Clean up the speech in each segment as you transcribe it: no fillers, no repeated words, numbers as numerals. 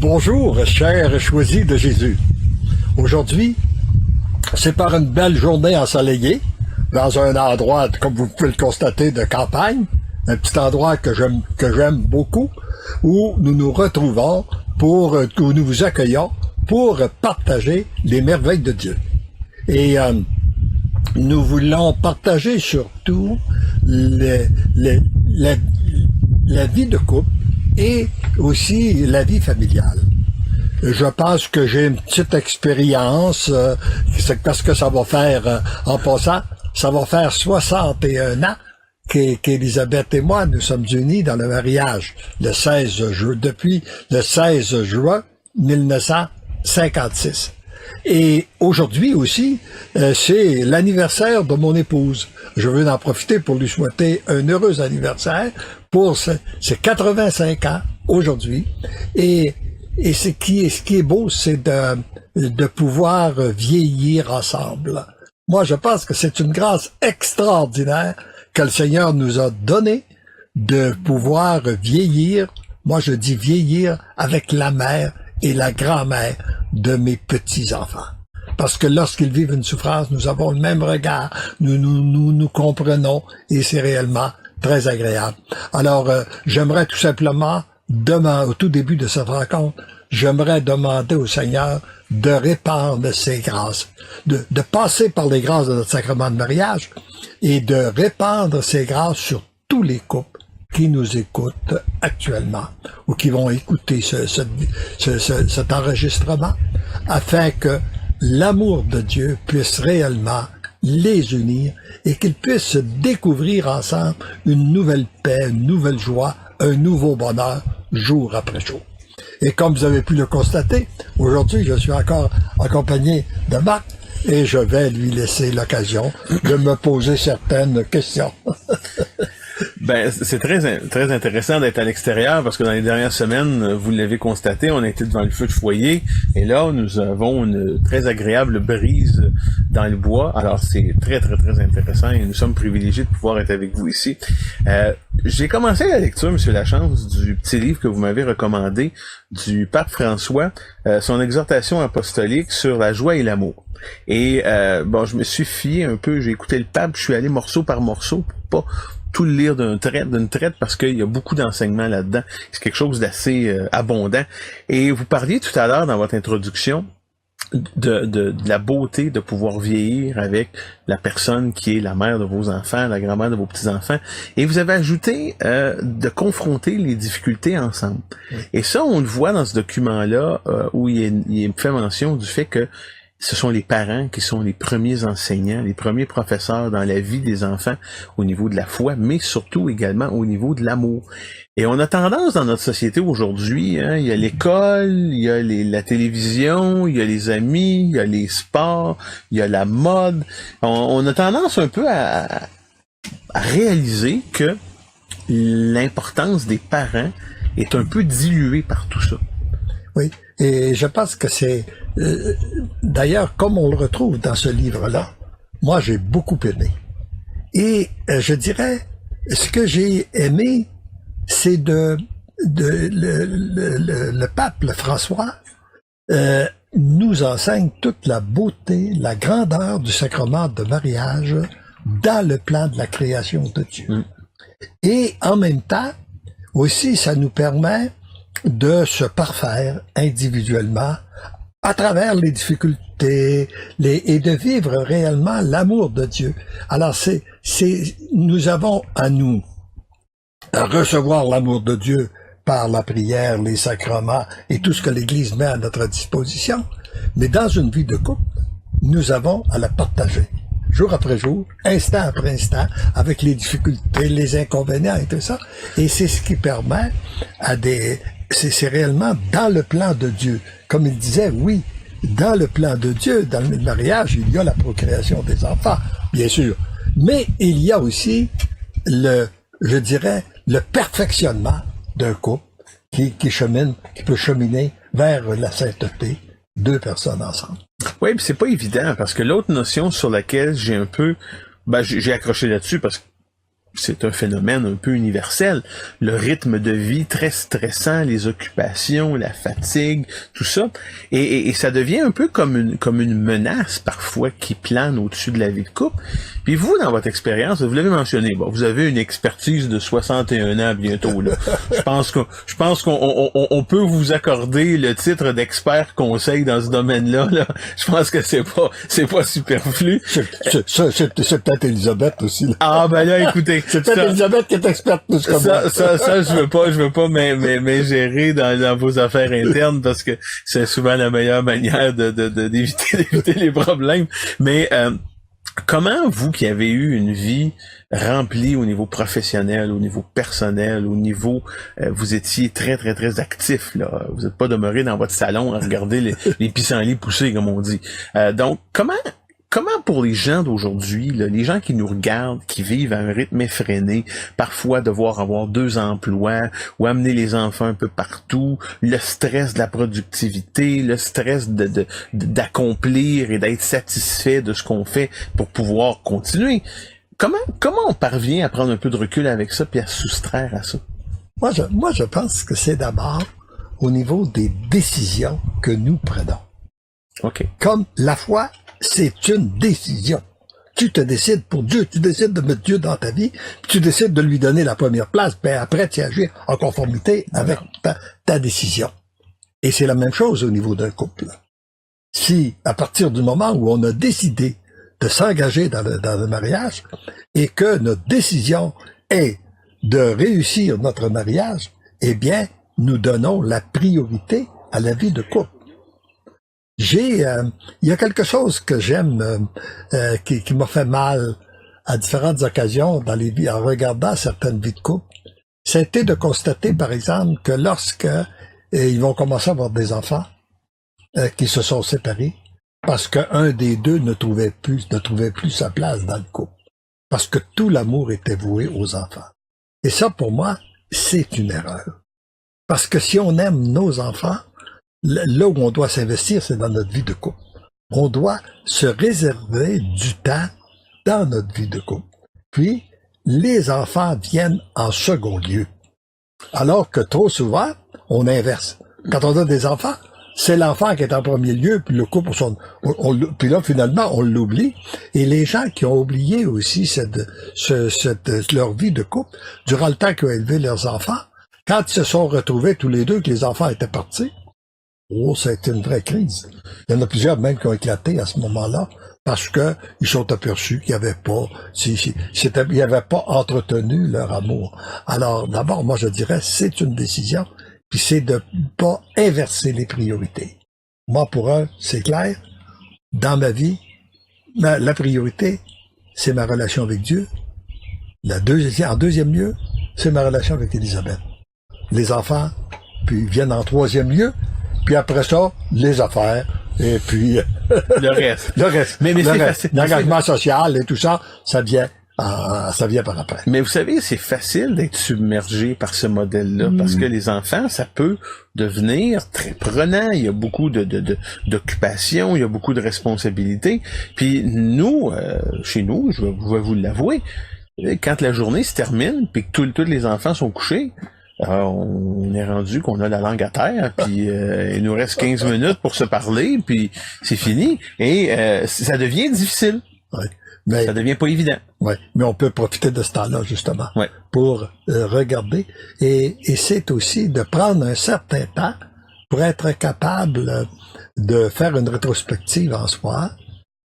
Bonjour, chers choisis de Jésus. Aujourd'hui, c'est par une belle journée ensoleillée, dans un endroit, comme vous pouvez le constater, de campagne, un petit endroit que j'aime beaucoup, où nous nous retrouvons où nous vous accueillons pour partager les merveilles de Dieu. Et nous voulons partager surtout la vie de couple et aussi la vie familiale. Je pense que j'ai une petite expérience, c'est parce que ça va faire, en passant, ça va faire 61 ans qu'Élisabeth et moi, nous sommes unis dans le mariage depuis le 16 juin 1956. Et aujourd'hui aussi, c'est l'anniversaire de mon épouse. Je veux en profiter pour lui souhaiter un heureux anniversaire pour ses 85 ans aujourd'hui. Et ce qui est beau, c'est de pouvoir vieillir ensemble. Moi, je pense que c'est une grâce extraordinaire que le Seigneur nous a donnée de pouvoir vieillir. Moi, je dis vieillir avec la mère et la grand-mère de mes petits-enfants. Parce que lorsqu'ils vivent une souffrance, nous avons le même regard, nous comprenons, et c'est réellement très agréable. Alors, j'aimerais tout simplement, au tout début de cette rencontre, j'aimerais demander au Seigneur de répandre ses grâces, de passer par les grâces de notre sacrement de mariage et de répandre ses grâces sur tous les couples qui nous écoutent actuellement ou qui vont écouter cet enregistrement, afin que l'amour de Dieu puisse réellement les unir et qu'ils puissent découvrir ensemble une nouvelle paix, une nouvelle joie, un nouveau bonheur jour après jour. Et comme vous avez pu le constater, aujourd'hui, je suis encore accompagné de Marc et je vais lui laisser l'occasion de me poser certaines questions. Ben, c'est très intéressant d'être à l'extérieur parce que dans les dernières semaines, vous l'avez constaté, on a été devant le feu de foyer et là, nous avons une très agréable brise dans le bois. Alors, c'est très intéressant et nous sommes privilégiés de pouvoir être avec vous ici. J'ai commencé la lecture, Monsieur Lachance, du petit livre que vous m'avez recommandé du pape François, son exhortation apostolique sur la joie et l'amour. Et bon, je me suis fié un peu, j'ai écouté le pape, je suis allé morceau par morceau pour pas tout le lire d'une traite parce qu'il y a beaucoup d'enseignements là-dedans. C'est quelque chose d'assez abondant. Et vous parliez tout à l'heure dans votre introduction de la beauté de pouvoir vieillir avec la personne qui est la mère de vos enfants, la grand-mère de vos petits-enfants. Et vous avez ajouté de confronter les difficultés ensemble. Oui. Et ça, on le voit dans ce document-là où il fait mention du fait que ce sont les parents qui sont les premiers enseignants, les premiers professeurs dans la vie des enfants au niveau de la foi, mais surtout également au niveau de l'amour. Et on a tendance dans notre société aujourd'hui, hein, il y a l'école, il y a la télévision, il y a les amis, il y a les sports, il y a la mode. On a tendance un peu à réaliser que l'importance des parents est un peu diluée par tout ça. Oui, et je pense que c'est... d'ailleurs, comme on le retrouve dans ce livre-là, moi j'ai beaucoup aimé. Et je dirais, ce que j'ai aimé, c'est le pape, le François, nous enseigne toute la beauté, la grandeur du sacrement de mariage dans le plan de la création de Dieu. Et en même temps, aussi, ça nous permet de se parfaire individuellement à travers les difficultés et de vivre réellement l'amour de Dieu. Alors nous avons à nous à recevoir l'amour de Dieu par la prière, les sacrements et tout ce que l'Église met à notre disposition. Mais dans une vie de couple, nous avons à la partager jour après jour, instant après instant, avec les difficultés, les inconvénients et tout ça. Et c'est ce qui permet c'est réellement dans le plan de Dieu. Comme il disait, oui, dans le plan de Dieu, dans le mariage, il y a la procréation des enfants, bien sûr. Mais il y a aussi je dirais, le perfectionnement d'un couple qui peut cheminer vers la sainteté, deux personnes ensemble. Oui, puis c'est pas évident, parce que l'autre notion sur laquelle j'ai un peu, j'ai accroché là-dessus parce que c'est un phénomène un peu universel. Le rythme de vie très stressant, les occupations, la fatigue, tout ça. Et ça devient un peu comme une menace parfois qui plane au-dessus de la vie de couple. Puis vous, dans votre expérience, vous l'avez mentionné, bon, vous avez une expertise de 61 ans bientôt, là. Je pense qu'on peut vous accorder le titre d'expert conseil dans ce domaine-là, là. Je pense que c'est pas superflu. C'est peut-être Elisabeth aussi, là. Ah, ben là, écoutez. C'est peut-être Elisabeth qui est experte plus que moi. Ça, je veux pas m'ingérer dans vos affaires internes parce que c'est souvent la meilleure manière d'éviter les problèmes. Mais, comment vous qui avez eu une vie remplie au niveau professionnel, au niveau personnel, au niveau vous étiez très très très actif là, vous n'êtes pas demeuré dans votre salon à regarder les pissenlits pousser comme on dit. Donc comment pour les gens d'aujourd'hui, là, les gens qui nous regardent, qui vivent à un rythme effréné, parfois devoir avoir 2 emplois ou amener les enfants un peu partout, le stress de la productivité, le stress d'accomplir et d'être satisfait de ce qu'on fait pour pouvoir continuer. Comment on parvient à prendre un peu de recul avec ça puis à se soustraire à ça? Moi, je pense que c'est d'abord au niveau des décisions que nous prenons. OK. Comme la foi, c'est une décision. Tu te décides pour Dieu, tu décides de mettre Dieu dans ta vie, puis tu décides de lui donner la première place, ben après tu agis en conformité avec ta décision. Et c'est la même chose au niveau d'un couple. Si, à partir du moment où on a décidé de s'engager dans le mariage, et que notre décision est de réussir notre mariage, eh bien, nous donnons la priorité à la vie de couple. Il y a quelque chose que j'aime, qui m'a fait mal à différentes occasions dans les vies, en regardant certaines vies de couple. C'était de constater, par exemple, que lorsque ils vont commencer à avoir des enfants, qui se sont séparés, parce qu'un des deux ne trouvait plus sa place dans le couple. Parce que tout l'amour était voué aux enfants. Et ça, pour moi, c'est une erreur. Parce que si on aime nos enfants, là où on doit s'investir, c'est dans notre vie de couple. On doit se réserver du temps dans notre vie de couple. Puis, les enfants viennent en second lieu. Alors que trop souvent, on inverse. Quand on a des enfants, c'est l'enfant qui est en premier lieu, puis le couple, puis là, finalement, on l'oublie. Et les gens qui ont oublié aussi leur vie de couple, durant le temps qu'ils ont élevé leurs enfants, quand ils se sont retrouvés tous les deux, que les enfants étaient partis, ça a été une vraie crise. Il y en a plusieurs même qui ont éclaté à ce moment-là, parce que ils sont aperçus qu'il n'y avait pas entretenu leur amour. Alors, d'abord, moi, je dirais, c'est une décision, puis c'est de pas inverser les priorités. Moi, pour c'est clair, dans ma vie, la priorité, c'est ma relation avec Dieu. En deuxième lieu, c'est ma relation avec Elisabeth. Les enfants, puis viennent en troisième lieu, puis après ça, les affaires, et puis le reste. Mais c'est facile. L'engagement social et tout ça, ça vient par après. Mais vous savez, c'est facile d'être submergé par ce modèle-là, parce que les enfants, ça peut devenir très prenant. Il y a beaucoup d'occupations, il y a beaucoup de responsabilités. Puis nous, chez nous, je vais vous l'avouer, quand la journée se termine, puis que tous les enfants sont couchés, on est rendu qu'on a la langue à terre, puis il nous reste 15 minutes pour se parler, puis c'est fini. Et ça devient difficile. Ouais. Mais, ça devient pas évident. Oui, mais on peut profiter de ce temps-là, justement, ouais, pour regarder. Et c'est aussi de prendre un certain temps pour être capable de faire une rétrospective en soi,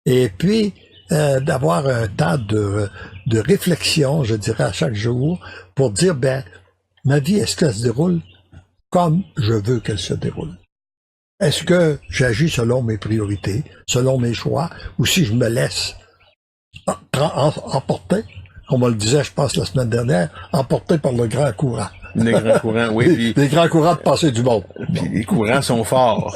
et puis d'avoir un temps de réflexion, je dirais, à chaque jour, pour dire, ma vie, est-ce qu'elle se déroule comme je veux qu'elle se déroule? Est-ce que j'agis selon mes priorités, selon mes choix, ou si je me laisse emporter, comme on le disait, je pense, la semaine dernière, emporter par le grand courant. Les grands courants, oui. Les grands courants de passer du monde. Puis les courants sont forts.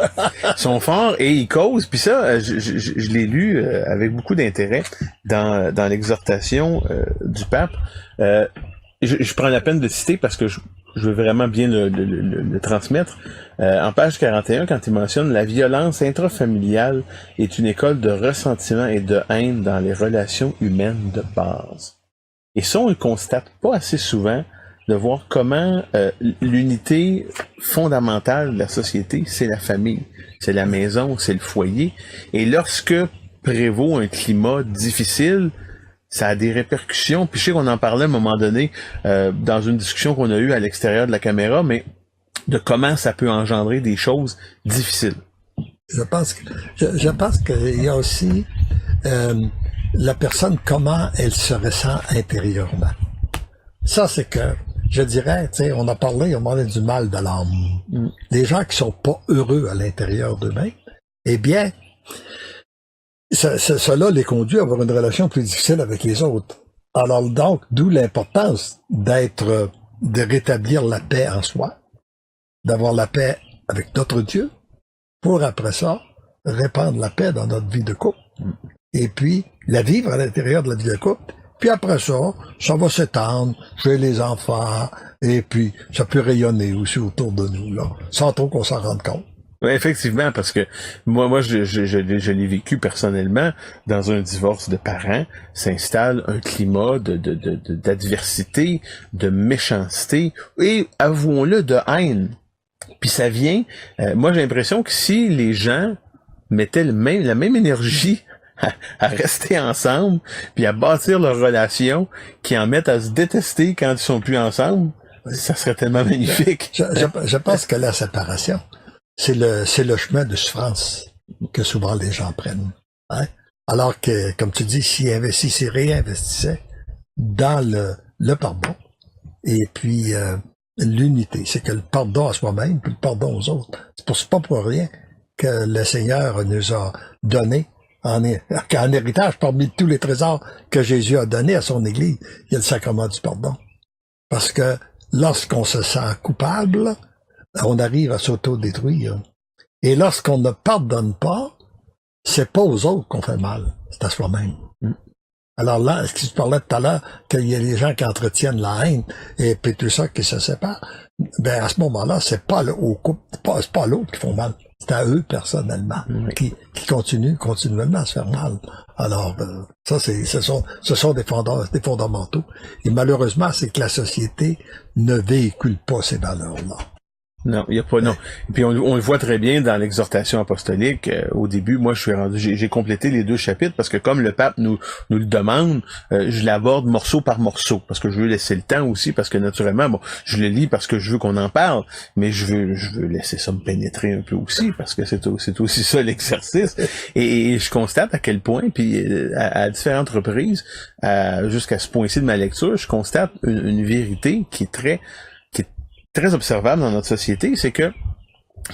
Et ils causent. Puis ça, je l'ai lu avec beaucoup d'intérêt dans l'exhortation du pape. Je prends la peine de citer parce que je veux vraiment bien le transmettre. En page 41, quand il mentionne « La violence intrafamiliale est une école de ressentiment et de haine dans les relations humaines de base. » Et ça, on le constate pas assez souvent, de voir comment l'unité fondamentale de la société, c'est la famille, c'est la maison, c'est le foyer. Et lorsque prévaut un climat difficile, ça a des répercussions. Puis je sais qu'on en parlait à un moment donné dans une discussion qu'on a eue à l'extérieur de la caméra, mais de comment ça peut engendrer des choses difficiles. Je pense qu'il y a aussi la personne, comment elle se ressent intérieurement. Ça, c'est que, je dirais, tu sais, on a parlé du mal de l'âme. Les gens qui sont pas heureux à l'intérieur d'eux-mêmes, eh bien, cela les conduit à avoir une relation plus difficile avec les autres. Alors donc, d'où l'importance de rétablir la paix en soi, d'avoir la paix avec notre Dieu, pour après ça, répandre la paix dans notre vie de couple. Et puis, la vivre à l'intérieur de la vie de couple. Puis après ça va s'étendre chez les enfants, et puis ça peut rayonner aussi autour de nous, là, sans trop qu'on s'en rende compte. Oui, effectivement, parce que moi je l'ai vécu personnellement. Dans un divorce de parents, s'installe un climat d'adversité, de méchanceté, et avouons-le, de haine. Puis ça vient, moi j'ai l'impression que si les gens mettaient la même énergie à rester ensemble, puis à bâtir leur relation, qui en mettent à se détester quand ils sont plus ensemble, ça serait tellement magnifique. Je pense que la séparation, c'est le chemin de souffrance que souvent les gens prennent. Hein? Alors que, comme tu dis, s'ils investissaient, réinvestissaient dans le pardon, et puis l'unité, c'est que le pardon à soi-même, puis le pardon aux autres. C'est pas pour rien que le Seigneur nous a donné en héritage, parmi tous les trésors que Jésus a donnés à son Église, il y a le sacrement du pardon. Parce que lorsqu'on se sent coupable, on arrive à s'auto-détruire. Et lorsqu'on ne pardonne pas, c'est pas aux autres qu'on fait mal, c'est à soi-même. Alors là, ce que tu parlais tout à l'heure, qu'il y a des gens qui entretiennent la haine, et puis tout ça qui se séparent, ben à ce moment-là, c'est pas au couple, c'est pas à l'autre qui font mal. C'est à eux personnellement qui continuent continuellement à se faire mal. Alors ça, ce sont des fondamentaux. Et malheureusement, c'est que la société ne véhicule pas ces valeurs-là. Non, il y a pas, non. Et puis on le voit très bien dans l'exhortation apostolique. Au début, moi, j'ai complété les 2 chapitres parce que comme le pape nous le demande, je l'aborde morceau par morceau parce que je veux laisser le temps aussi, parce que naturellement, bon, je le lis parce que je veux qu'on en parle, mais je veux laisser ça me pénétrer un peu aussi parce que c'est aussi ça l'exercice. Et je constate à quel point, puis à différentes reprises, jusqu'à ce point-ci de ma lecture, je constate une vérité qui est très observable dans notre société, c'est que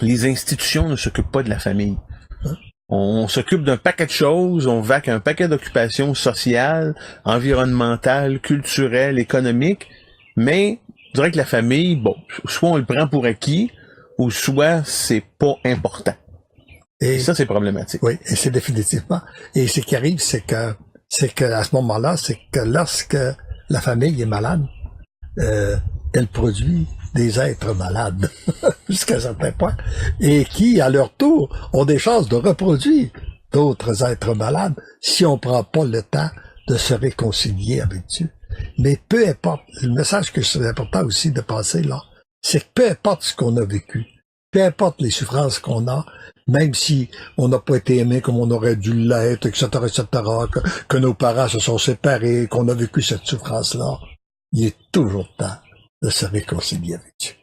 les institutions ne s'occupent pas de la famille. On s'occupe d'un paquet de choses, on vaque un paquet d'occupations sociales, environnementales, culturelles, économiques, mais je dirais que la famille, bon, soit on le prend pour acquis, ou soit c'est pas important. Et ça, c'est problématique. Oui, et c'est définitivement. Et ce qui arrive, c'est que à ce moment-là, c'est que lorsque la famille est malade, elle produit des êtres malades, jusqu'à un certain point, et qui, à leur tour, ont des chances de reproduire d'autres êtres malades si on prend pas le temps de se réconcilier avec Dieu. Mais peu importe, le message que c'est important aussi de passer là, c'est que peu importe ce qu'on a vécu, peu importe les souffrances qu'on a, même si on n'a pas été aimé comme on aurait dû l'être, etc., que nos parents se sont séparés, qu'on a vécu cette souffrance-là, il est toujours temps de se réconcilier avec Dieu.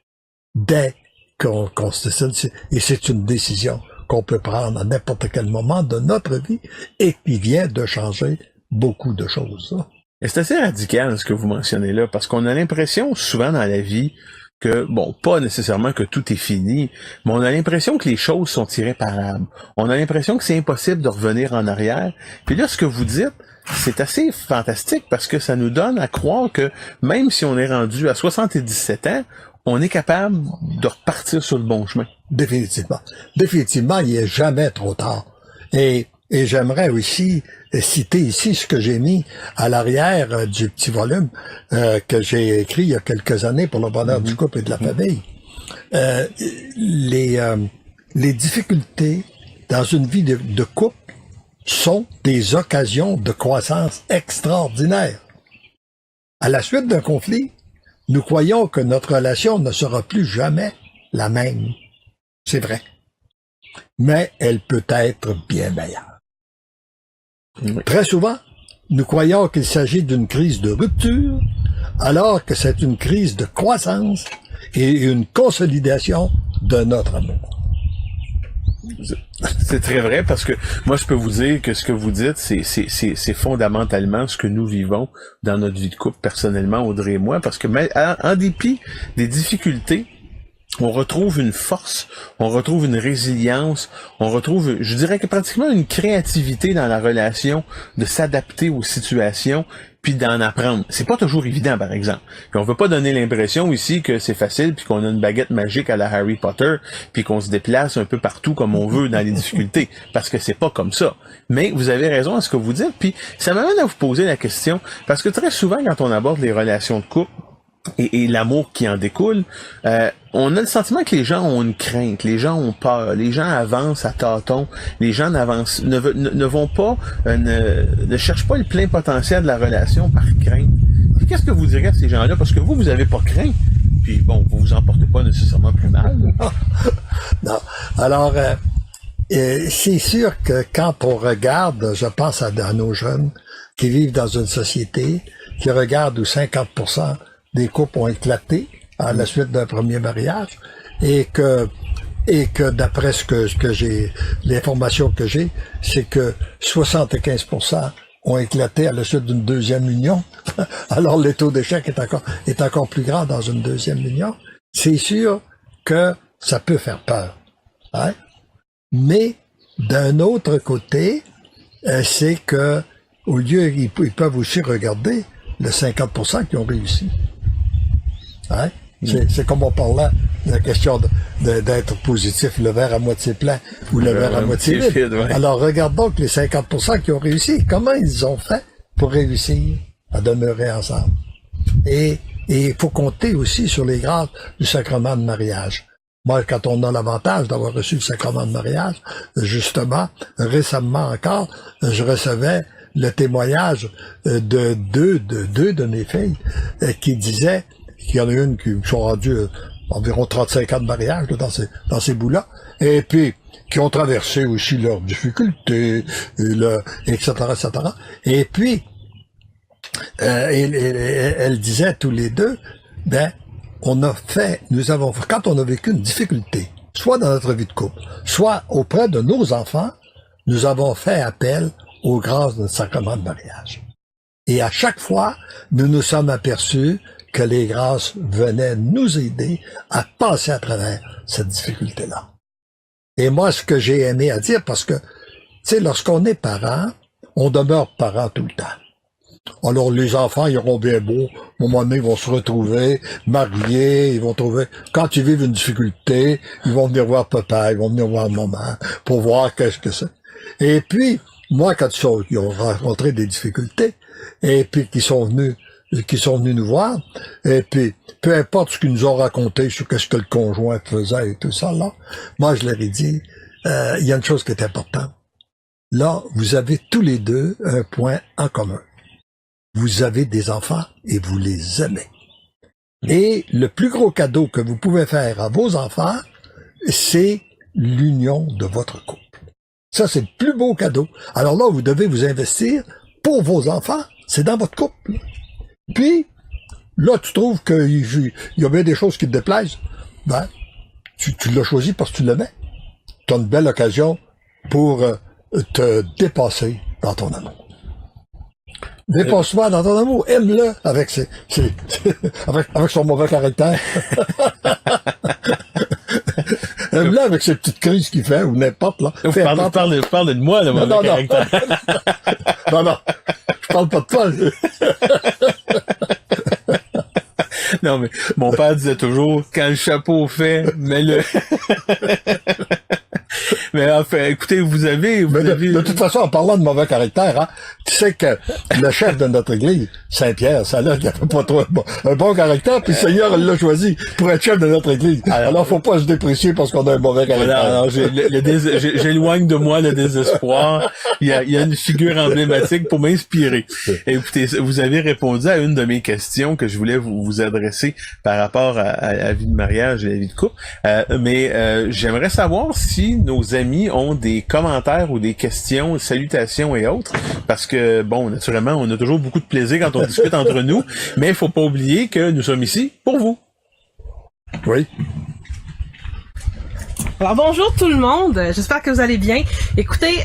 Dès qu'on se décide, et c'est une décision qu'on peut prendre à n'importe quel moment de notre vie et qui vient de changer beaucoup de choses. Et c'est assez radical ce que vous mentionnez là, parce qu'on a l'impression souvent dans la vie que, bon, pas nécessairement que tout est fini, mais on a l'impression que les choses sont irréparables. On a l'impression que c'est impossible de revenir en arrière. Puis là, ce que vous dites, c'est assez fantastique parce que ça nous donne à croire que même si on est rendu à 77 ans, on est capable de repartir sur le bon chemin. Définitivement. Définitivement, il n'est jamais trop tard. Et j'aimerais aussi citer ici ce que j'ai mis à l'arrière du petit volume que j'ai écrit il y a quelques années pour le bonheur du couple et de la famille. Les difficultés dans une vie de couple sont des occasions de croissance extraordinaires. à la suite d'un conflit, nous croyons que notre relation ne sera plus jamais la même. C'est vrai. Mais elle peut être bien meilleure. Oui. Très souvent, nous croyons qu'il s'agit d'une crise de rupture, alors que c'est une crise de croissance et une consolidation de notre amour. C'est très vrai parce que moi je peux vous dire que ce que vous dites c'est fondamentalement ce que nous vivons dans notre vie de couple personnellement, Audrey et moi, parce que en dépit des difficultés, on retrouve une force, on retrouve une résilience, on retrouve, je dirais que pratiquement une créativité dans la relation, de s'adapter aux situations, puis d'en apprendre. C'est pas toujours évident, par exemple. Puis on veut pas donner l'impression ici que c'est facile, puis qu'on a une baguette magique à la Harry Potter, puis qu'on se déplace un peu partout comme on veut dans les difficultés, parce que c'est pas comme ça. Mais vous avez raison à ce que vous dites, puis ça m'amène à vous poser la question, parce que très souvent, quand on aborde les relations de couple, et l'amour qui en découle, on a le sentiment que les gens ont une crainte, les gens ont peur, les gens avancent à tâtons, les gens ne vont pas, ne cherchent pas le plein potentiel de la relation par crainte. Puis qu'est-ce que vous direz à ces gens-là? Parce que vous avez pas craint, puis bon, vous vous en portez pas nécessairement plus mal. Non. Alors, c'est sûr que quand on regarde, je pense à nos jeunes qui vivent dans une société, qui regardent où 50% des couples ont éclaté à la suite d'un premier mariage et que d'après ce que j'ai, l'information que j'ai, c'est que 75% ont éclaté à la suite d'une deuxième union. Alors le taux d'échec est encore plus grand dans une deuxième union. C'est sûr que ça peut faire peur. Hein? Mais d'un autre côté, c'est que au lieu, ils peuvent aussi regarder les 50% qui ont réussi. Hein? C'est comme on parlait de la question d'être positif, le verre à moitié plein ou le verre à moitié vide. Ouais. Alors regardons que les 50% qui ont réussi, comment ils ont fait pour réussir à demeurer ensemble. Et il faut compter aussi sur les grâces du sacrement de mariage. Moi, quand on a l'avantage d'avoir reçu le sacrement de mariage, justement, récemment encore, je recevais le témoignage de deux de mes filles qui disaient qu'il y en a une qui sont rendues environ 35 ans de mariage là, dans ces bouts-là, et puis qui ont traversé aussi leurs difficultés, etc., etc. Et puis, elles disaient tous les deux, quand on a vécu une difficulté, soit dans notre vie de couple, soit auprès de nos enfants, nous avons fait appel aux grâces de sacrement de mariage. Et à chaque fois, nous nous sommes aperçus que les grâces venaient nous aider à passer à travers cette difficulté-là. Et moi, ce que j'ai aimé à dire, parce que, tu sais, lorsqu'on est parent, on demeure parent tout le temps. Alors, les enfants, ils auront bien beau, à un moment donné, ils vont se retrouver, mariés, ils vont trouver, quand ils vivent une difficulté, ils vont venir voir papa, ils vont venir voir maman, pour voir qu'est-ce que c'est. Et puis, moi, quand ils ont rencontré des difficultés, et puis qu'ils sont venus nous voir, et puis, peu importe ce qu'ils nous ont raconté sur qu'est-ce que le conjoint faisait et tout ça, là, moi, je leur ai dit, il y a une chose qui est importante. Là, vous avez tous les deux un point en commun. Vous avez des enfants et vous les aimez. Et le plus gros cadeau que vous pouvez faire à vos enfants, c'est l'union de votre couple. Ça, c'est le plus beau cadeau. Alors là, vous devez vous investir pour vos enfants. C'est dans votre couple. Puis, là, tu trouves qu'il y a bien des choses qui te déplaisent. Ben, tu l'as choisi parce que tu l'aimais. Tu as une belle occasion pour te dépasser dans ton amour. Dépasse-toi dans ton amour. Aime-le avec avec son mauvais caractère. Aime-le avec ses petites crises qu'il fait, ou n'importe, là. Vous parlez de moi, le mauvais caractère. Non, je parle pas de toi. Non, mais mon père disait toujours, quand le chapeau fait, mets-le. Mais enfin, écoutez, vous avez... De toute façon, en parlant de mauvais caractère, hein, sais que le chef de notre église, Saint-Pierre, ça là, il avait pas trop un bon caractère, puis le Seigneur l'a choisi pour être chef de notre église. Alors, faut pas se déprécier parce qu'on a un mauvais caractère. Alors, j'éloigne de moi le désespoir. Il y a une figure emblématique pour m'inspirer. Écoutez, vous avez répondu à une de mes questions que je voulais vous adresser par rapport à la vie de mariage et la vie de couple. Mais j'aimerais savoir si nos amis ont des commentaires ou des questions, salutations et autres, parce que, bon, naturellement, on a toujours beaucoup de plaisir quand on discute entre nous, mais il faut pas oublier que nous sommes ici pour vous. Oui. Alors bonjour tout le monde, j'espère que vous allez bien. Écoutez,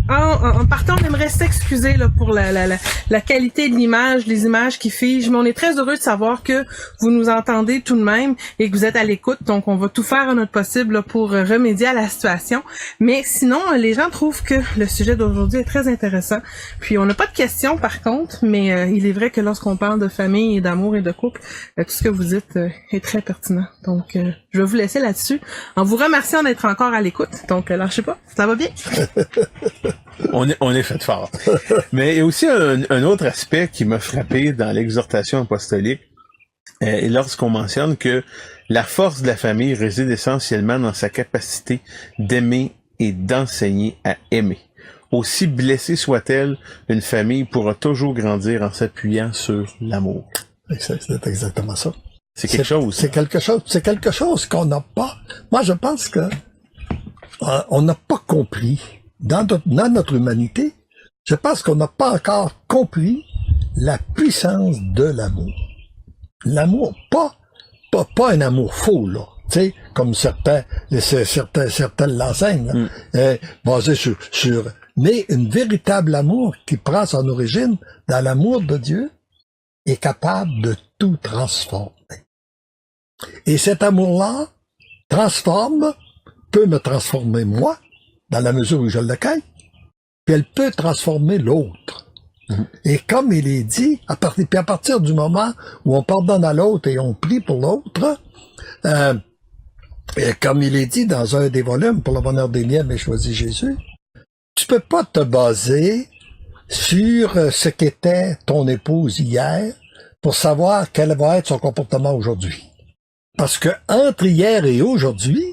en partant, on aimerait s'excuser là pour la qualité de l'image, les images qui figent, mais on est très heureux de savoir que vous nous entendez tout de même et que vous êtes à l'écoute, donc on va tout faire à notre possible là, pour remédier à la situation. Mais sinon, les gens trouvent que le sujet d'aujourd'hui est très intéressant. Puis on n'a pas de questions par contre, mais il est vrai que lorsqu'on parle de famille et d'amour et de couple, tout ce que vous dites est très pertinent. Donc je vais vous laisser là-dessus en vous remerciant d'être encore à l'écoute. Donc, lâchez pas. Ça va bien? On est fait fort. Mais il y a aussi un autre aspect qui m'a frappé dans l'exhortation apostolique, et lorsqu'on mentionne que la force de la famille réside essentiellement dans sa capacité d'aimer et d'enseigner à aimer. Aussi blessée soit-elle, une famille pourra toujours grandir en s'appuyant sur l'amour. C'est exactement ça. C'est quelque chose. C'est quelque chose qu'on n'a pas. Moi, je pense que on n'a pas compris dans notre humanité. Je pense qu'on n'a pas encore compris la puissance de l'amour. L'amour, pas un amour faux là. Tu sais, comme certains l'enseignent, basé sur, mais un véritable amour qui prend son origine dans l'amour de Dieu est capable de tout transformer. Et cet amour-là peut me transformer moi, dans la mesure où je le cueille, puis elle peut transformer l'autre. Et comme il est dit, à partir du moment où on pardonne à l'autre et on prie pour l'autre, et comme il est dit dans un des volumes, pour le bonheur des miens, mais choisis Jésus, tu peux pas te baser sur ce qu'était ton épouse hier pour savoir quel va être son comportement aujourd'hui. Parce que entre hier et aujourd'hui,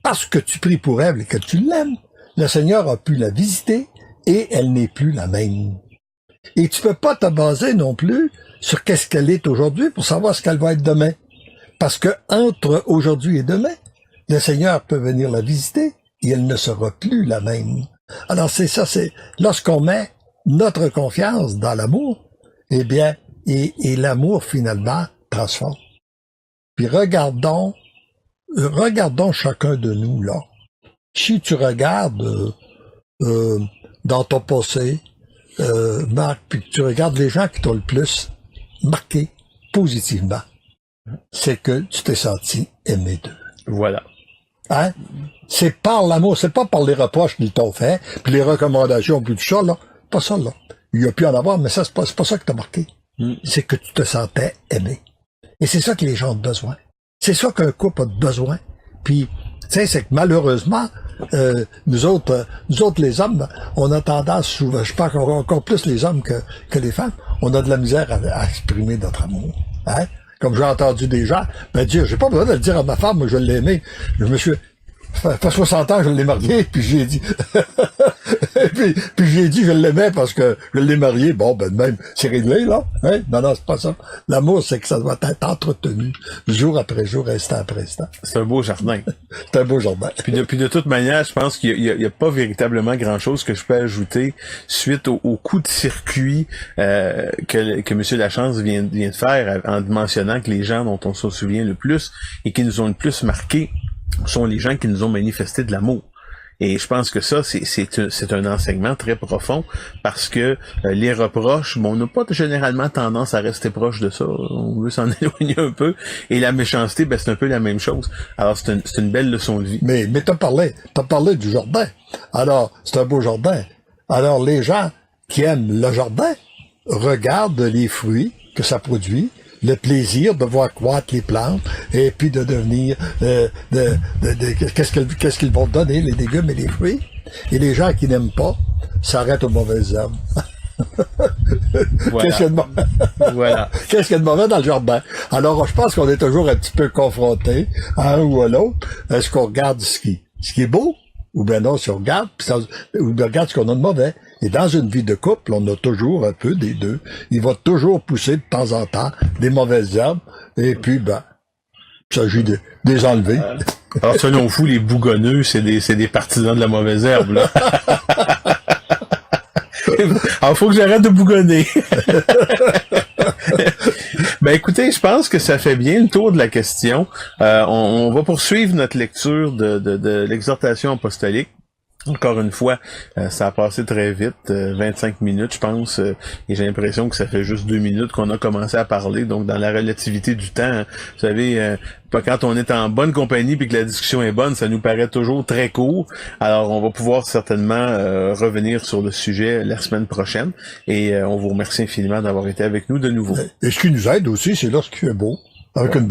parce que tu pries pour elle et que tu l'aimes, le Seigneur a pu la visiter et elle n'est plus la même. Et tu peux pas te baser non plus sur qu'est-ce qu'elle est aujourd'hui pour savoir ce qu'elle va être demain. Parce que entre aujourd'hui et demain, le Seigneur peut venir la visiter et elle ne sera plus la même. Alors c'est lorsqu'on met notre confiance dans l'amour, eh bien, et l'amour finalement transforme. Puis regardons chacun de nous, là. Si tu regardes dans ton passé, Marc, puis que tu regardes les gens qui t'ont le plus marqué positivement, c'est que tu t'es senti aimé d'eux. Voilà. Hein? C'est par l'amour, c'est pas par les reproches qu'ils t'ont fait, puis les recommandations, puis tout ça, là. Pas ça, là. Il y a pu en avoir, mais ça, c'est pas ça qui t'a marqué. C'est que tu te sentais aimé. Et c'est ça que les gens ont besoin. C'est ça qu'un couple a besoin. Puis, tu sais, c'est que malheureusement, nous autres les hommes, on a tendance souvent, je pense encore plus les hommes que les femmes, on a de la misère à exprimer notre amour. Hein? Comme j'ai entendu des gens, dire, j'ai pas besoin de le dire à ma femme, moi je l'ai aimé. Je me suis fait 60 ans, je l'ai marié, puis j'ai dit puis j'ai dit je l'aimais parce que je l'ai marié. Bon, ben même, c'est réglé, là. Hein? Non, c'est pas ça. L'amour, c'est que ça doit être entretenu, jour après jour, instant après instant. C'est un beau jardin. C'est un beau jardin. Puis de toute manière, je pense qu'il y a pas véritablement grand-chose que je peux ajouter suite au coup de circuit que M. Lachance vient de faire en mentionnant que les gens dont on se souvient le plus et qui nous ont le plus marqué sont les gens qui nous ont manifesté de l'amour. Et je pense que ça, c'est un enseignement très profond parce que les reproches, bon, on n'a pas généralement tendance à rester proche de ça. On veut s'en éloigner un peu. Et la méchanceté, ben, c'est un peu la même chose. Alors, c'est une belle leçon de vie. Mais t'as parlé du jardin. Alors, c'est un beau jardin. Alors, les gens qui aiment le jardin regardent les fruits que ça produit, le plaisir de voir croître les plantes et puis de devenir qu'est-ce qu'ils vont donner, les légumes et les fruits. Et les gens qui n'aiment pas s'arrêtent aux mauvaises herbes. Voilà. Qu'est-ce qu'il y a de mauvais? Voilà. Qu'est-ce qu'il y a de mauvais dans le jardin? Alors, je pense qu'on est toujours un petit peu confronté à un ou à l'autre. Est-ce qu'on regarde ce qui est beau? Ou bien non, si on regarde, ou bien regarde ce qu'on a de mauvais. Et dans une vie de couple, on a toujours un peu des deux. Il va toujours pousser de temps en temps des mauvaises herbes. Et puis, ben, il s'agit de les enlever. Alors, selon vous, les bougonneux, c'est des partisans de la mauvaise herbe, là. Alors, faut que j'arrête de bougonner. Ben, écoutez, je pense que ça fait bien le tour de la question. On va poursuivre notre lecture de l'exhortation apostolique. Encore une fois, ça a passé très vite, 25 minutes, je pense, et j'ai l'impression que ça fait juste 2 minutes qu'on a commencé à parler. Donc, dans la relativité du temps, hein, vous savez, quand on est en bonne compagnie puis que la discussion est bonne, ça nous paraît toujours très court. Alors, on va pouvoir certainement revenir sur le sujet la semaine prochaine. Et on vous remercie infiniment d'avoir été avec nous de nouveau. Et ce qui nous aide aussi, c'est lorsqu'il fait beau. Avec une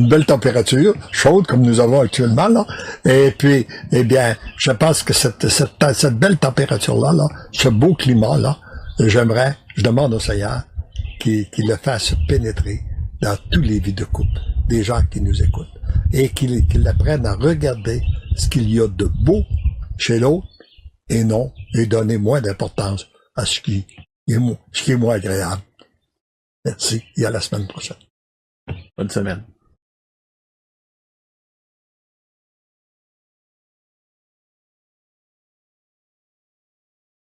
belle température, chaude comme nous avons actuellement, là. Et puis, eh bien, je pense que cette belle température-là, là, ce beau climat-là, je demande au Seigneur qu'il le fasse pénétrer dans tous les vies de couple, des gens qui nous écoutent. Et qu'il apprenne à regarder ce qu'il y a de beau chez l'autre et non, et donner moins d'importance à ce qui est moins agréable. Merci. Et à la semaine prochaine. Bonne semaine.